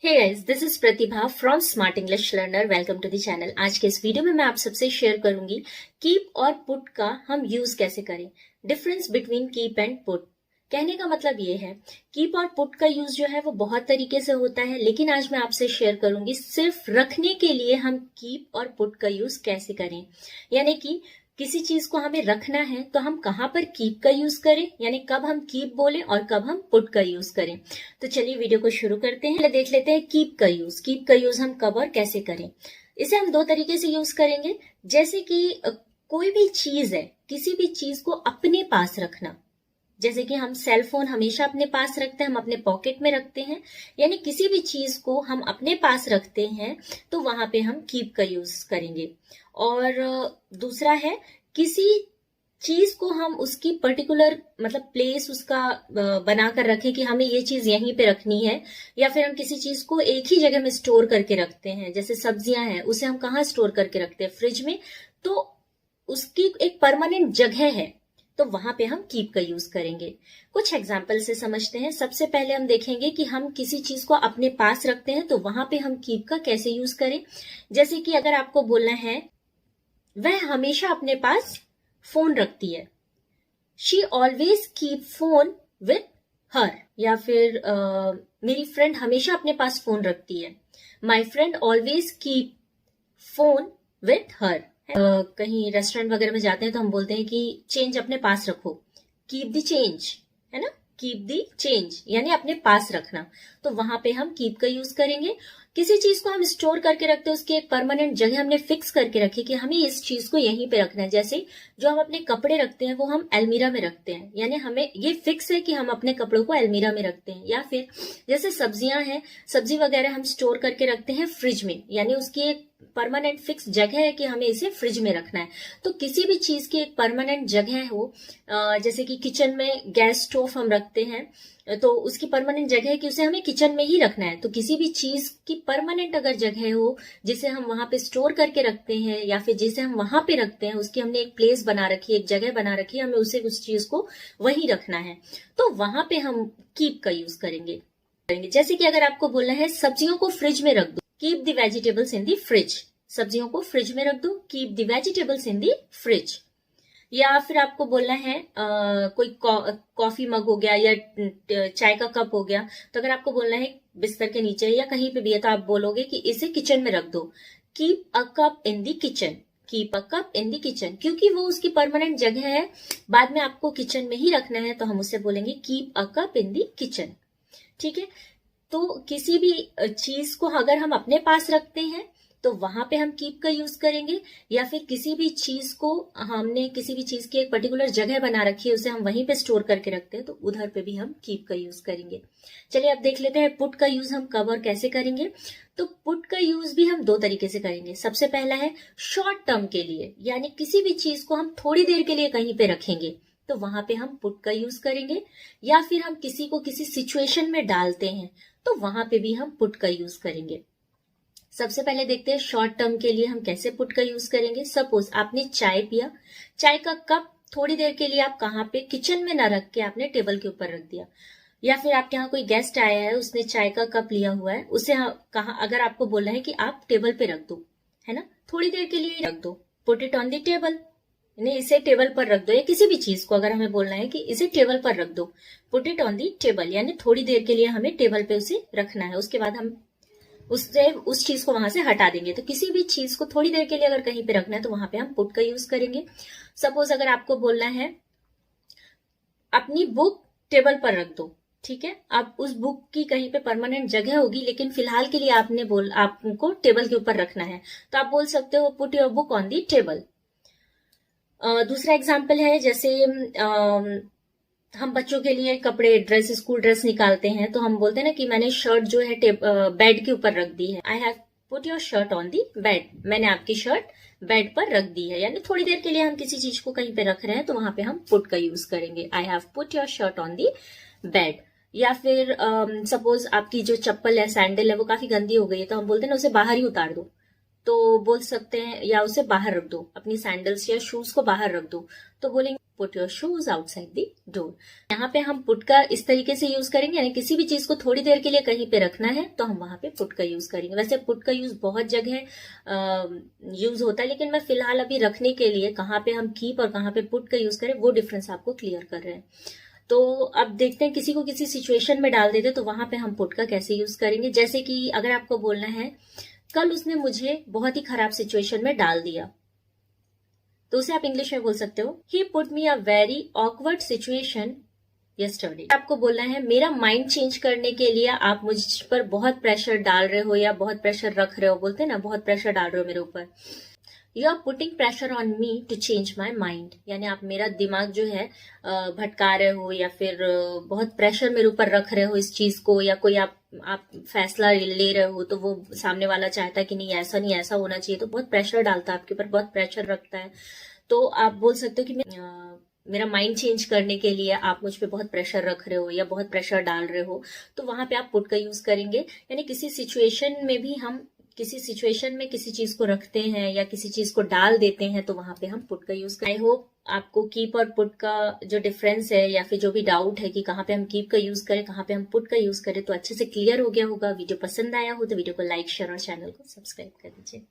Hey guys, this is Pratibha from smart English learner. Welcome to the channel. आज के इस video में मैं आप सबसे शेयर करूंगी कीप और पुट का हम यूज कैसे करें। Difference between keep and put. कहने का मतलब ये है, कीप और पुट का यूज जो है वो बहुत तरीके से होता है, लेकिन आज मैं आपसे शेयर करूंगी सिर्फ रखने के लिए हम कीप और पुट का यूज कैसे करें। यानी कि किसी चीज को हमें रखना है तो हम कहां पर कीप का यूज करें, यानी कब हम कीप बोलें और कब हम पुट का यूज करें। तो चलिए वीडियो को शुरू करते हैं। देख लेते हैं कीप का यूज। कीप का यूज हम कब और कैसे करें। इसे हम दो तरीके से यूज करेंगे। जैसे कि कोई भी चीज है, किसी भी चीज को अपने पास रखना। जैसे कि हम सेल फोन हमेशा अपने पास रखते हैं, हम अपने पॉकेट में रखते हैं, यानी किसी भी चीज को हम अपने पास रखते हैं तो वहां पे हम कीप का यूज करेंगे। और दूसरा है, किसी चीज को हम उसकी पर्टिकुलर मतलब प्लेस उसका बनाकर रखें कि हमें ये चीज यहीं पे रखनी है, या फिर हम किसी चीज को एक ही जगह में स्टोर करके रखते हैं। जैसे सब्जियां हैं, उसे हम कहाँ स्टोर करके रखते हैं? फ्रिज में। तो उसकी एक परमानेंट जगह है, तो वहां पे हम कीप का यूज करेंगे। कुछ एग्जाम्पल से समझते हैं। सबसे पहले हम देखेंगे कि हम किसी चीज को अपने पास रखते हैं तो वहां पे हम कीप का कैसे यूज करें। जैसे कि अगर आपको बोलना है वह हमेशा अपने पास फोन रखती है, she always keep phone with her. या फिर मेरी फ्रेंड हमेशा अपने पास फोन रखती है, my friend always keep phone with her. कहीं रेस्टोरेंट वगैरह में जाते हैं तो हम बोलते हैं कि चेंज अपने पास रखो, कीप द चेंज, है ना। कीप द चेंज यानी अपने पास रखना, तो वहां पे हम कीप का यूज करेंगे। किसी चीज को हम स्टोर करके रखते हैं, उसकी एक परमानेंट जगह हमने फिक्स करके रखी कि हमें इस चीज को यहीं पे रखना है। जैसे जो हम अपने कपड़े रखते हैं वो हम अलमीरा में रखते हैं, यानी हमें ये फिक्स है कि हम अपने कपड़ों को अलमीरा में रखते हैं। या फिर जैसे सब्जियां हैं, सब्जी वगैरह हम स्टोर करके रखते हैं फ्रिज में, यानी उसकी एक परमानेंट फिक्स जगह है कि हमें इसे फ्रिज में रखना है। तो किसी भी चीज की एक परमानेंट जगह हो, जैसे कि किचन में गैस स्टोव हम रखते हैं तो उसकी परमानेंट जगह है कि उसे हमें किचन में ही रखना है। तो किसी भी चीज की परमानेंट अगर जगह हो जिसे हम वहां पे स्टोर करके रखते हैं, या फिर जिसे हम वहां पे रखते हैं, उसकी हमने एक प्लेस बना रखी है, एक जगह बना रखी है, हमें उसे उस चीज को वहीं रखना है, तो वहां पे हम कीप का यूज करेंगे। जैसे कि अगर आपको बोलना है सब्जियों को फ्रिज में रख दो, keep the vegetables in the fridge. सब्जियों को फ्रिज में रख दो, keep the vegetables in the fridge. या फिर आपको बोलना है कोई कॉफी मग हो गया या चाय का कप हो गया, तो अगर आपको बोलना है बिस्तर के नीचे या कहीं पे भी है तो आप बोलोगे कि इसे किचन में रख दो, keep a cup in the kitchen. Keep a cup in the kitchen, क्योंकि वो उसकी परमानेंट जगह है, बाद में आपको किचन में ही रखना है, तो हम उसे बोलेंगे keep a cup in the kitchen. ठीक है। तो किसी भी चीज को अगर हम अपने पास रखते हैं तो वहां पे हम कीप का यूज करेंगे, या फिर किसी भी चीज को हमने किसी भी चीज की एक पर्टिकुलर जगह बना रखी है, उसे हम वहीं पे स्टोर करके रखते हैं, तो उधर पे भी हम कीप का यूज करेंगे। चलिए अब देख लेते हैं पुट का यूज हम कब और कैसे करेंगे। तो पुट का यूज भी हम दो तरीके से करेंगे। सबसे पहला है शॉर्ट टर्म के लिए, यानी किसी भी चीज को हम थोड़ी देर के लिए कहीं पे रखेंगे तो वहां पे हम पुट का यूज करेंगे। या फिर हम किसी को किसी सिचुएशन में डालते हैं तो वहां पे भी हम पुट का यूज करेंगे। सबसे पहले देखते हैं शॉर्ट टर्म के लिए हम कैसे पुट का यूज करेंगे। सपोज आपने चाय पिया, चाय का कप थोड़ी देर के लिए आप कहाँ पे, किचन में ना रख के आपने टेबल के ऊपर रख दिया। या फिर आपके यहाँ कोई गेस्ट आया है, उसने चाय का कप लिया हुआ है, उसे कहा अगर आपको बोलना है कि आप टेबल पे रख दो, है ना, थोड़ी देर के लिए रख दो, put it on the table, यानी इसे टेबल पर रख दो। या किसी भी चीज को अगर हमें बोलना है कि इसे टेबल पर रख दो, put it on the table, यानी थोड़ी देर के लिए हमें टेबल पे उसे रखना है, उसके बाद हम उससे उस चीज को वहां से हटा देंगे। तो किसी भी चीज को थोड़ी देर के लिए अगर कहीं पे रखना है तो वहां पे हम पुट का यूज करेंगे। सपोज अगर आपको बोलना है अपनी बुक टेबल पर रख दो, ठीक है, आप उस बुक की कहीं पे परमानेंट जगह होगी, लेकिन फिलहाल के लिए आपको टेबल के ऊपर रखना है, तो आप बोल सकते हो put your book on the table. दूसरा एग्जाम्पल है, जैसे हम बच्चों के लिए कपड़े ड्रेस स्कूल ड्रेस निकालते हैं तो हम बोलते हैं ना कि मैंने शर्ट जो है बेड के ऊपर रख दी है, I have put your shirt on the bed, मैंने आपकी शर्ट बेड पर रख दी है। यानी थोड़ी देर के लिए हम किसी चीज को कहीं पे रख रहे हैं तो वहां पे हम पुट का यूज करेंगे, I have put your shirt on the bed. या फिर सपोज आपकी जो चप्पल है, सैंडल है, वो काफी गंदी हो गई है तो हम बोलते हैं ना उसे बाहर ही उतार दो, तो बोल सकते हैं, या उसे बाहर रख दो, अपनी सैंडल्स या शूज को बाहर रख दो, तो बोलेंगे put your shoes outside the door. यहाँ पे हम पुट का इस तरीके से यूज करेंगे, यानी किसी भी चीज को थोड़ी देर के लिए कहीं पे रखना है तो हम वहां पे पुट का यूज करेंगे। वैसे पुट का यूज बहुत जगह यूज होता है, लेकिन मैं फिलहाल अभी रखने के लिए कहाँ पे हम कीप और कहाँ पे पुट का यूज करें वो डिफरेंस आपको क्लियर कर रहे हैं। तो अब देखते हैं, किसी को किसी सिचुएशन में डाल देते तो वहां पे हम पुट का कैसे यूज करेंगे। जैसे कि अगर आपको बोलना है कल उसने मुझे बहुत ही खराब सिचुएशन में डाल दिया, तो उसे आप इंग्लिश में बोल सकते हो he put me a very awkward situation yesterday. आपको बोलना है मेरा माइंड चेंज करने के लिए आप मुझ पर बहुत प्रेशर डाल रहे हो या बहुत प्रेशर रख रहे हो, बोलते हैं ना बहुत प्रेशर डाल रहे हो मेरे ऊपर। You are putting pressure on me to change my mind, यानी आप मेरा दिमाग जो है भटका रहे हो या फिर बहुत प्रेशर मेरे ऊपर रख रहे हो इस चीज को, या कोई आप फैसला ले रहे हो तो वो सामने वाला चाहता है कि नहीं ऐसा नहीं ऐसा होना चाहिए, तो बहुत प्रेशर डालता है आपके ऊपर, बहुत प्रेशर रखता है। तो आप बोल सकते हो कि मेरा माइंड चेंज करने के लिए आप मुझ पे बहुत प्रेशर रख रहे हो या बहुत प्रेशर डाल रहे हो, तो वहां पे आप पुट का यूज करेंगे। यानी किसी सिचुएशन में भी हम किसी सिचुएशन में किसी चीज को रखते हैं या किसी चीज को डाल देते हैं तो वहां पे हम पुट का यूज करें। आई होप आपको कीप और पुट का जो डिफरेंस है या फिर जो भी डाउट है कि कहाँ पे हम कीप का यूज करें कहाँ पे हम पुट का यूज करें, तो अच्छे से क्लियर हो गया होगा। वीडियो पसंद आया हो तो वीडियो को लाइक शेयर और चैनल को सब्सक्राइब कर दीजिए।